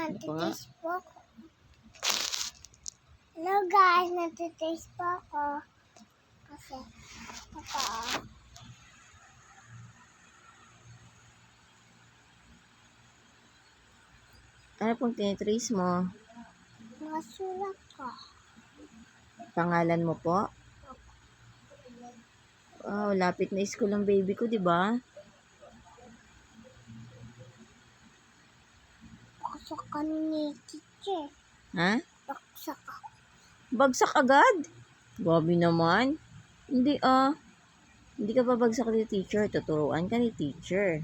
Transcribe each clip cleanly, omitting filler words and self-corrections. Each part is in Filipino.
nagtitaste po ako. Hello guys, nagtitaste po ako. Kasi, ito. Ano pong tinitrace mo? Nasulat ko. Pangalan mo po? Wow, lapit na school ang baby ko, di ba? Baksak ka ni teacher. Ha? Baksak ka. Bagsak agad? Grabe naman. Hindi Hindi ka babagsak ni teacher. Tuturuan ka ni teacher.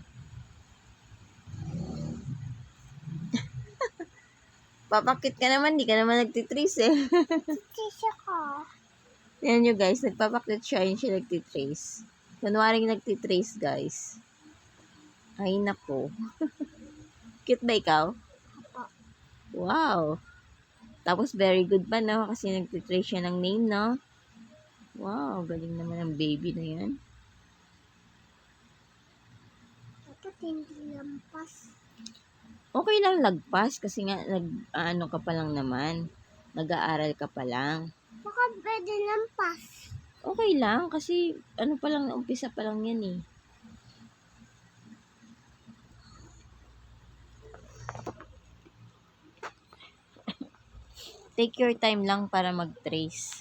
Papakit ka naman. Di ka naman nagtitrace eh. Teacher ko. Yan nyo guys. Nagpapakit siya. Yun siya nagtitrace. Kunwaring nagtitrace guys. Ay nako. Cute ba ikaw? Apo. Wow. Tapos very good pa no. Kasi nagtitrace siya ng name no. Wow. Galing naman ang baby na yan. Bakit hindi lampas? Okay lang lagpas kasi nga ano ka pa lang naman. Nag-aaral ka pa lang. Baka pwede lampas. Okay lang kasi ano pa lang, umpisa pa lang yan eh. Take your time lang para mag-trace.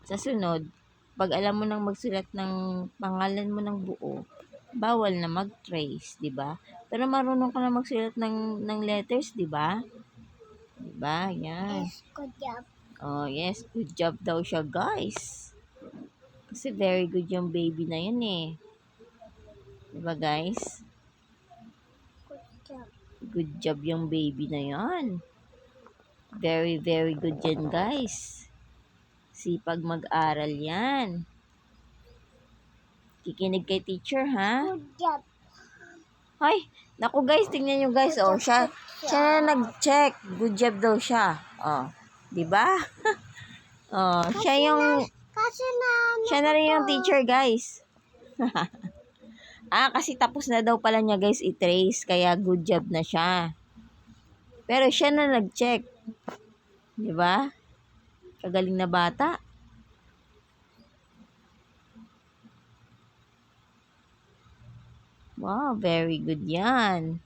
Sa sunod, pag alam mo nang magsulat ng pangalan mo ng buo, bawal na mag-trace, 'di ba? Pero marunong ka na magsulat ng letters, 'di ba? 'Di ba? Yan. Yes, good job. Oh, yes. Good job daw siya, guys. Kasi very good yung baby na yun eh. 'Di ba, guys? Good job. Good job yung baby na yan. Very, very good yan, guys. Sipag mag-aral yan. Kikinig kay teacher, ha? Good job. Ay, naku guys, tingnan nyo guys. Oh, siya na nag-check. Good job daw siya. Oh, di ba? Oh, siya yung, Kasi na siya na rin yung teacher, guys. Kasi tapos na daw pala niya, guys, i-trace. Kaya good job na siya. Pero siya na nag-check. Di ba? Kagaling na bata. Wow, very good yan.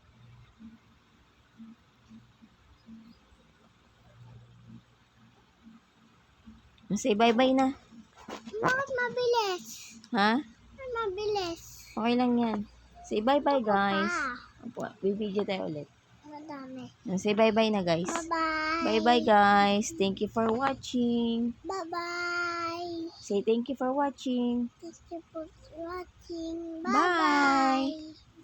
Say bye-bye na. Bakit mabilis? Ha? Bakit mabilis? Okay lang yan. Say bye-bye, guys. Pa. Opo, bibidyo tayo ulit. Madami. Say bye-bye na, guys. Bye-bye. Bye-bye, guys. Thank you for watching. Bye-bye. Say thank you for watching. Thank you for watching. Bye. Bye-bye.